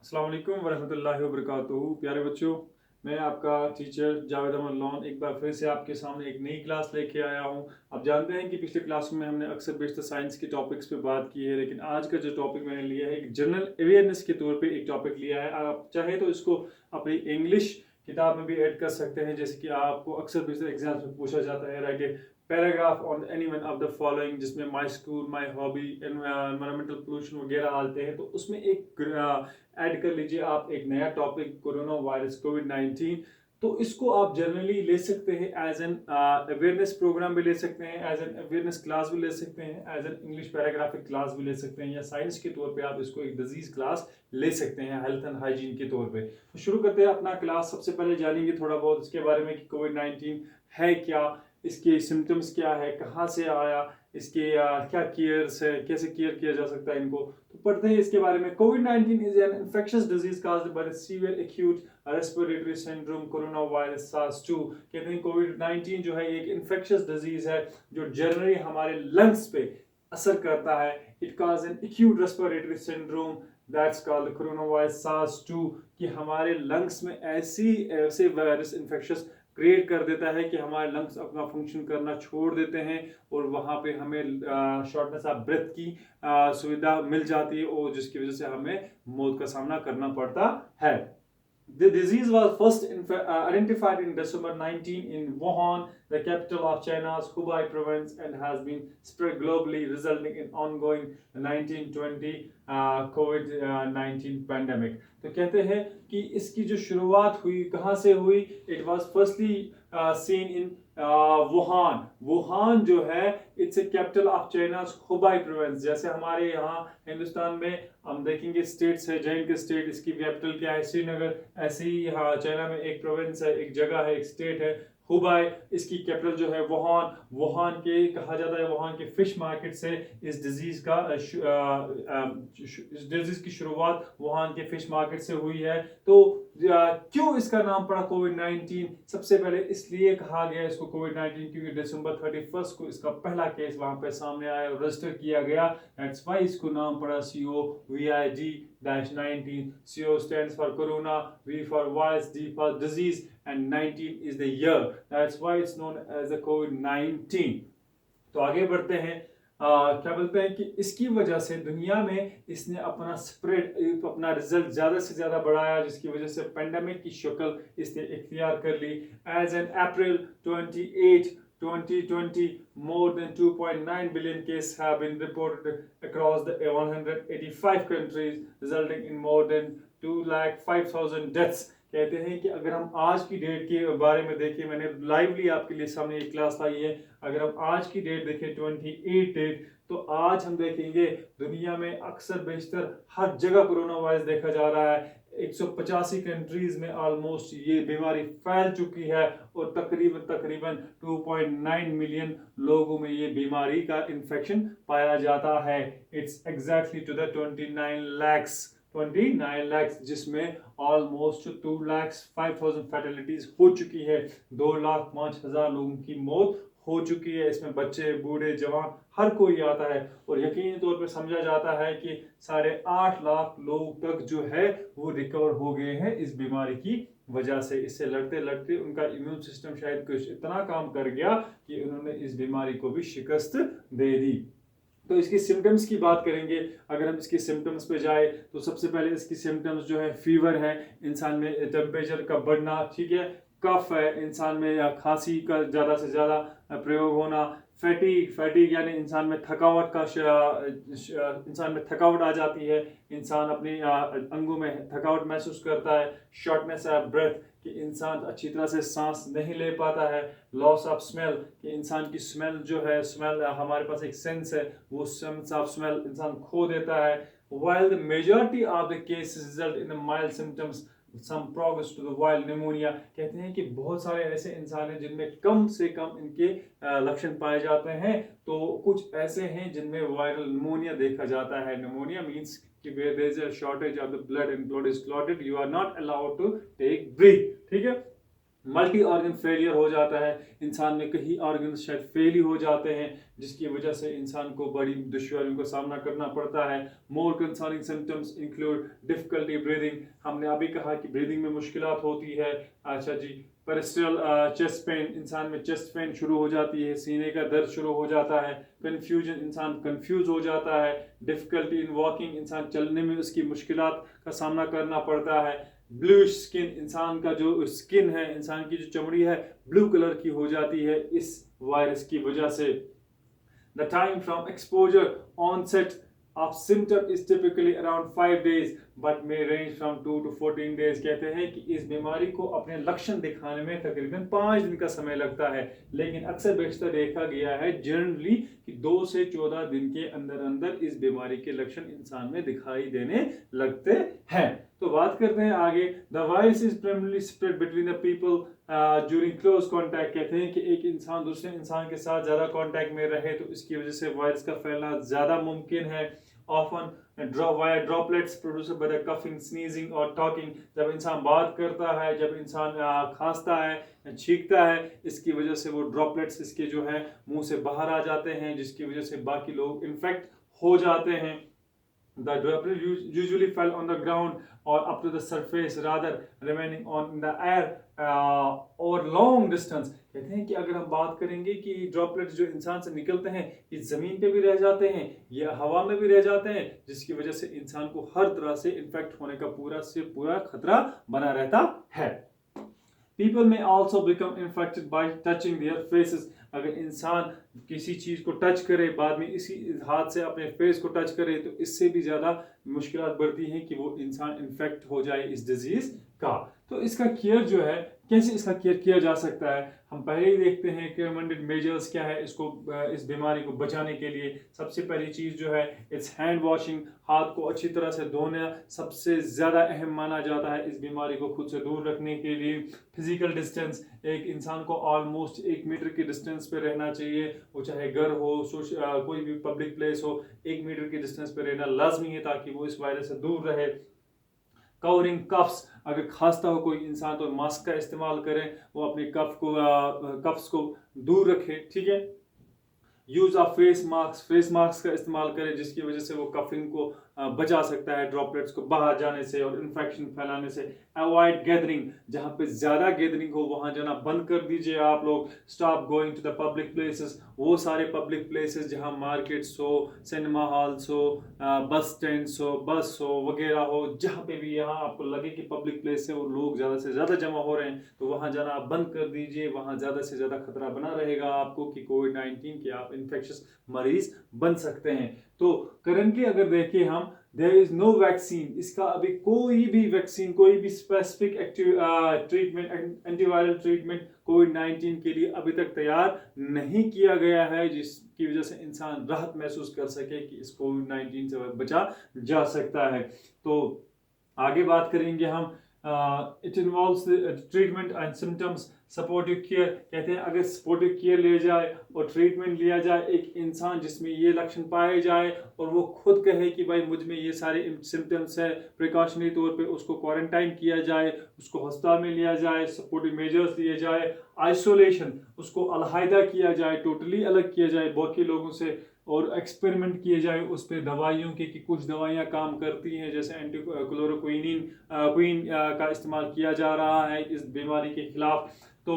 अस्सलाम वालेकुम वरहमतुल्लाहि वबरकातुहू। प्यारे बच्चों, मैं आपका टीचर जावेद अहमद लॉन एक बार फिर से आपके सामने एक नई क्लास लेके आया हूँ। आप जानते हैं कि पिछले क्लास में हमने अक्सर बेशतर साइंस के टॉपिक्स पे बात की है, लेकिन आज का जो टॉपिक मैंने लिया है एक जनरल अवेयरनेस के तौर पे एक टॉपिक लिया है। आप चाहे तो इसको अपनी इंग्लिश किताब में भी ऐड कर सकते हैं, जैसे कि आपको अक्सर बेशतर एग्जाम्स में पूछा जाता है, write a paragraph on any one of the following, जिसमें my school, my hobby, environmental pollution वगैरह आते हैं। तो उसमें एक ऐड कर लीजिए आप एक नया टॉपिक, कोरोना वायरस कोविड-19। तो इसको आप जनरली ले सकते हैं एज एन अवेयरनेस प्रोग्राम भी ले सकते हैं, एज एन अवेयरनेस क्लास भी ले सकते हैं, as an English paragraphic class भी ले सकते हैं, या साइंस के तौर पे आप इसको एक डिजीज क्लास ले सकते हैं हेल्थ एंड हाइजीन के तौर पे। तो शुरू करते हैं अपना क्लास। सबसे पहले जानेंगे थोड़ा बहुत इसके बारे में कि कोविड-19 है क्या, इसके सिम्टम्स क्या है, कहाँ से आया, इसके क्या केयर्स है, कैसे केयर किया जा सकता है इनको। तो पढ़ते हैं इसके बारे में। कोविड-19 is an infectious disease caused by severe acute respiratory syndrome corona virus SARS-2। कहते हैं कोविड-19 जो है एक इन्फेक्शियस डिजीज है जो जनरली हमारे लंग्स पे असर करता है। It cause an acute respiratory syndrome that's called corona virus SARS-2, कि हमारे लंग्स में ऐसे वायरस इन्फेक्शियस क्रिएट कर देता है कि हमारे लंग्स अपना फंक्शन करना छोड़ देते हैं और वहाँ पे हमें शॉर्टनेस ऑफ ब्रेथ की सुविधा मिल जाती है, और जिसकी वजह से हमें मौत का सामना करना पड़ता है। The disease was first identified in December 19 in Wuhan, the capital of China's Hubei province, and has been spread globally, resulting in ongoing 1920 COVID-19 pandemic। तो कहते हैं कि इसकी जो शुरुआत हुई कहाँ से हुई? It was firstly seen in Wuhan. Wuhan जो है it's a capital of चाइना's Hubei province. जैसे हमारे यहाँ हिंदुस्तान में हम देखेंगे स्टेट्स है, जैन के स्टेट, इसकी कैपिटल क्या है? श्रीनगर। ऐसे ही यहाँ चाइना में एक प्रोविंस है, एक जगह है, एक स्टेट है हुबई, इसकी कैपिटल जो है वुहान। वुहान के कहा जाता है, वुहान के फिश मार्केट से इस डिजीज की शुरुआत वुहान के फिश मार्केट से हुई है। तो क्यों इसका नाम पड़ा कोविड-19? सबसे पहले इसलिए कहा गया इसको कोविड-19 क्योंकि दिसंबर 31 को इसका पहला केस वहां पे सामने आया, रजिस्टर किया गया। दैट्स व्हाई इसको नाम पड़ा COVID-19। CO stands for corona, V for virus, D for disease, and 19 is the year. That's why it's known as the COVID-19। तो आगे बढ़ते हैं। क्या बोलते हैं कि इसकी वजह से दुनिया में इसने अपना स्प्रेड, अपना रिजल्ट ज्यादा से ज्यादा बढ़ाया, जिसकी वजह से पेंडेमिक की शक्ल इसने इख्तियार कर ली। As on April 28 2020, more than 2.9 billion cases have been reported across the 185 countries, resulting in more than 2,05,000 deaths। कहते हैं कि अगर हम आज की डेट के बारे में देखें, मैंने लाइवली आपके लिए सामने एक क्लास लाई है, अगर हम आज की डेट देखें 28 डेट, तो आज हम देखेंगे दुनिया में अक्सर बेशतर हर जगह कोरोना वायरस देखा जा रहा है। 185 कंट्रीज में ऑलमोस्ट ये बीमारी फैल चुकी है और तकरीबन 2.9 मिलियन लोगों में ये बीमारी का इन्फेक्शन पाया जाता है। It's exactly to the 29 lakh, जिसमें ऑलमोस्ट 2,05,000 फैटेलिटीज हो चुकी है। 2,05,000 लोगों की मौत हो चुकी है। इसमें बच्चे, बूढ़े, जवान हर कोई आता है, और यकीनी तौर पर समझा जाता है कि 8.5 लाख लोग तक जो है वो रिकवर हो गए हैं इस बीमारी की वजह से। इससे लड़ते लड़ते उनका इम्यून सिस्टम शायद कुछ इतना काम कर गया कि उन्होंने इस बीमारी को भी शिकस्त दे दी। तो इसकी सिम्टम्स की बात करेंगे। अगर हम इसकी सिम्टम्स पे जाए तो सबसे पहले इसकी सिम्टम्स जो है फीवर है, इंसान में टेम्परेचर का बढ़ना, ठीक है, कफ है इंसान में, या खांसी का ज़्यादा से ज़्यादा प्रयोग होना, फैटीग यानी इंसान में थकावट आ जाती है, इंसान अपने अंगों में थकावट महसूस करता है, शॉर्टनेस ऑफ ब्रेथ कि इंसान अच्छी तरह से सांस नहीं ले पाता है, लॉस ऑफ स्मेल कि इंसान की स्मेल जो है, स्मेल हमारे पास एक सेंस है, वो सेंस ऑफ स्मेल इंसान खो देता है। while the majority of the cases result in the mild symptoms, some progress to the wild pneumonia। कहते हैं कि बहुत सारे ऐसे इंसान हैं जिनमें कम से कम इनके लक्षण पाए जाते हैं, तो कुछ ऐसे हैं जिनमें वायरल निमोनिया देखा जाता है। निमोनिया मीन्स कि where there is a shortage of the blood and blood is clotted, you are not allowed to take breath, ठीक है। मल्टी ऑर्गन फेलियर हो जाता है, इंसान में कई ऑर्गन शायद फेल ही हो जाते हैं, जिसकी वजह से इंसान को बड़ी दुश्वारियों का सामना करना पड़ता है। More concerning symptoms include difficulty breathing, हमने अभी कहा कि ब्रीदिंग में मुश्किलात होती है। अच्छा जी, पेरिस्टल चेस्ट पेन, इंसान में चेस्ट पेन शुरू हो जाती है, सीने का दर्द शुरू हो जाता है। कन्फ्यूजन, इंसान कंफ्यूज हो जाता है। डिफिकल्टी इन वॉकिंग, इंसान चलने में उसकी मुश्किलात का सामना करना पड़ता है। ब्लूइश स्किन, इंसान का जो स्किन है, इंसान की जो चमड़ी है ब्लू कलर की हो जाती है इस वायरस की वजह से। The time from exposure onset of symptom is typically around 5 days but may range from 2 to 14 days। कहते हैं कि इस बीमारी को अपने लक्षण दिखाने में तकरीबन 5 दिन का समय लगता है, लेकिन अक्सर बेशतर देखा गया है जनरली कि 2 से 14 दिन के अंदर अंदर इस बीमारी के लक्षण इंसान में दिखाई देने लगते हैं। तो बात करते हैं आगे। The virus is primarily spread between the people during close contact. कहते हैं कि एक इंसान दूसरे इंसान के साथ ज्यादा कॉन्टैक्ट में रहे तो इसकी वजह से वायरस का फैलना ज्यादा मुमकिन है। Often wire droplets produce by the coughing, sneezing और टॉकिंग, जब इंसान बात करता है, जब इंसान खांसता है, छींकता है, इसकी वजह से वो ड्रॉपलेट्स इसके जो है मुंह से बाहर आ जाते हैं, जिसकी वजह से बाकी लोग इन्फेक्ट हो जाते हैं। The droplet usually fell on the ground or up to the surface rather remaining on the air or long distance। कहते हैं कि अगर हम बात करेंगे कि ड्रॉपलेट्स जो इंसान से निकलते हैं ये जमीन पे भी रह जाते हैं या हवा में भी रह जाते हैं, जिसकी वजह से इंसान को हर तरह से इन्फेक्ट होने का पूरा से पूरा खतरा बना रहता है। People may also become infected by touching their faces। अगर इंसान किसी चीज को टच करे, बाद में इसी हाथ से अपने फेस को टच करे, तो इससे भी ज्यादा मुश्किलात बढ़ती हैं कि वो इंसान इन्फेक्ट हो जाए इस डिजीज का। तो इसका केयर जो है, कैसे इसका केयर किया जा सकता है, हम पहले ही देखते हैं कि रिकमेंडेड मेजर्स क्या है इसको इस बीमारी को बचाने के लिए। सबसे पहली चीज जो है इट्स हैंड वॉशिंग, हाथ को अच्छी तरह से धोना सबसे ज्यादा अहम माना जाता है इस बीमारी को खुद से दूर रखने के लिए। फिजिकल डिस्टेंस, एक इंसान को ऑलमोस्ट 1 मीटर की डिस्टेंस पे रहना चाहिए, वो चाहे घर हो, कोई भी पब्लिक प्लेस हो, 1 मीटर की डिस्टेंस पे रहना लाजमी है ताकि वो इस वायरस से दूर रहे। कवरिंग कफ्स, अगर खांसता हो कोई इंसान तो मास्क का इस्तेमाल करें, वो अपने कफ्स को दूर रखे, ठीक है। यूज ऑफ फेस मास्क का इस्तेमाल करें, जिसकी वजह से वो कफिंग को बचा सकता है ड्रॉपलेट्स को बाहर जाने से और इन्फेक्शन फैलाने से। अवॉइड गैदरिंग, जहां पे ज्यादा गैदरिंग हो वहां जाना बंद कर दीजिए आप लोग। Stop going to the public places, वो सारे पब्लिक प्लेसेस जहां मार्केट्स हो, सिनेमा हॉल्स हो, बस स्टैंड्स हो, बस हो वगैरह हो, जहां पे भी यहाँ आपको लगे कि पब्लिक प्लेस है और लोग ज्यादा से ज्यादा जमा हो रहे हैं तो वहां जाना आप बंद कर दीजिए। वहां ज्यादा से ज्यादा खतरा बना रहेगा आपको कि कोविड-19 के आप इन्फेक्शियस मरीज बन सकते हैं। तो करंटली अगर देखें हम, देयर इज नो वैक्सीन, इसका अभी कोई भी वैक्सीन, कोई भी स्पेसिफिक ट्रीटमेंट, एंटीवायरल ट्रीटमेंट कोविड-19 के लिए अभी तक तैयार नहीं किया गया है, जिसकी वजह से इंसान राहत महसूस कर सके कि इस कोविड-19 से बचा जा सकता है। तो आगे बात करेंगे हम। It involves treatment and symptoms, supportive care. कहते हैं अगर सपोर्टिव केयर ले जाए और ट्रीटमेंट लिया जाए, एक इंसान जिसमें ये लक्षण पाए जाए और वो खुद कहे कि भाई मुझ में ये सारे सिम्टम्स है, प्रिकॉशनरी तौर पे उसको क्वारंटाइन किया जाए, उसको अस्पताल में लिया जाए, सपोर्टिव मेजर्स लिए जाए। आइसोलेशन, उसको अलहदा किया जाए, टोटली अलग किया जाए बाकी लोगों से, और एक्सपेरिमेंट किए जाए उस पर दवाइयों के कि कुछ दवाइयाँ काम करती हैं, जैसे क्वीन का इस्तेमाल किया जा रहा है इस बीमारी के खिलाफ। तो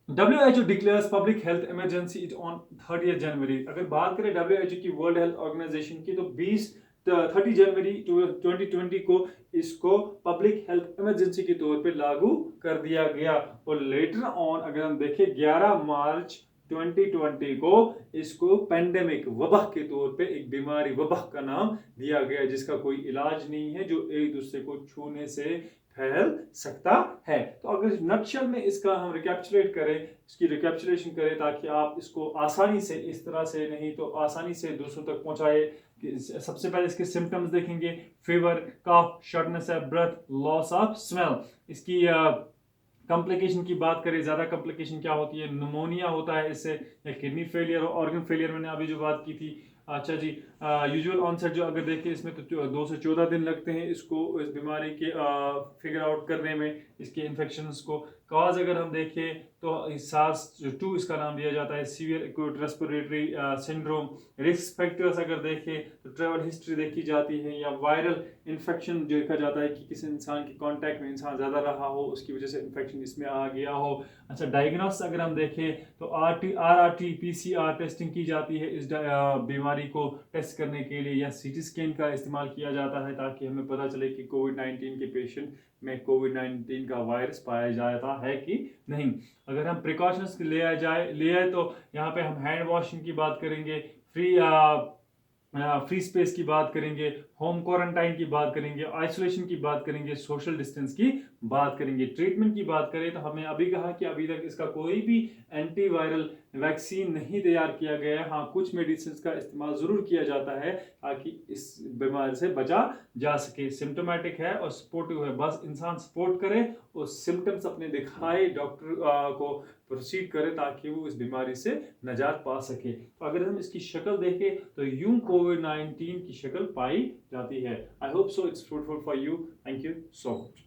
WHO declares public health emergency it on 30 जनवरी। अगर बात करें WHO की, वर्ल्ड हेल्थ ऑर्गेनाइजेशन की, तो 30 जनवरी 2020 को इसको पब्लिक हेल्थ इमरजेंसी के तौर पे लागू कर दिया गया। और लेटर ऑन अगर हम देखें 11 मार्च 2020 को इसको पेंडेमिक, वबा के तौर पे, एक बीमारी वबा का नाम दिया गया, जिसका कोई इलाज नहीं है, जो एक दूसरे को छूने से फैल सकता है। तो अगर नटशल में इसका हम रिकैप्चुलेट करें, इसकी रिकैप्चुलेशन करें ताकि आप इसको आसानी से, इस तरह से नहीं तो आसानी से दूसरों तक पहुंचाए। सबसे पहले इसके सिम्टम्स देखेंगे, fever, cough, shortness of breath, loss of smell. इसकी कॉम्प्लिकेशन की बात करें, ज्यादा कॉम्प्लिकेशन क्या होती है, निमोनिया होता है इससे, या किडनी फेलियर और ऑर्गन फेलियर, मैंने अभी जो बात की थी। अच्छा जी, यूजुअल ऑनसेट जो अगर देखें इसमें तो 2 से 14 दिन लगते हैं इसको, इस बीमारी के फिगर आउट करने में, इसके इन्फेक्शंस को। कॉज अगर हम देखें तो SARS-2 इसका नाम दिया जाता है, severe acute respiratory syndrome. Risk factors अगर देखें तो ट्रैवल हिस्ट्री देखी जाती है, या वायरल इन्फेक्शन देखा जाता है कि किसी इंसान के कांटेक्ट में इंसान ज़्यादा रहा हो, उसकी वजह से इन्फेक्शन इसमें आ गया हो। अच्छा, डायग्नोस अगर हम देखें तो RRT PCR टेस्टिंग की जाती है इस बीमारी को टेस्ट करने के लिए, या CT स्कैन का इस्तेमाल किया जाता है ताकि हमें पता चले कि कोविड-19 के पेशेंट में कोविड-19 का वायरस पाया जाता है कि नहीं। अगर हम प्रिकॉशंस ले आए तो यहाँ पे हम हैंड वॉशिंग की बात करेंगे, फ्री स्पेस की बात करेंगे, होम क्वारंटाइन की बात करेंगे, आइसोलेशन की बात करेंगे, सोशल डिस्टेंस की बात करेंगे। ट्रीटमेंट की बात करें तो हमने अभी कहा कि अभी तक इसका कोई भी एंटीवायरल वैक्सीन नहीं तैयार किया गया है। हाँ, कुछ मेडिसिन का इस्तेमाल ज़रूर किया जाता है ताकि इस बीमारी से बचा जा सके। सिम्टोमेटिक है और सपोर्टिव है, बस इंसान सपोर्ट करे और सिम्टम्स अपने दिखाए, डॉक्टर को प्रोसीड करे ताकि वो इस बीमारी से निजात पा सके। तो अगर हम इसकी शक्ल देखें तो यूं कोविड-19 की शक्ल पाई जाती है। I hope so it's fruitful for you. Thank you so much.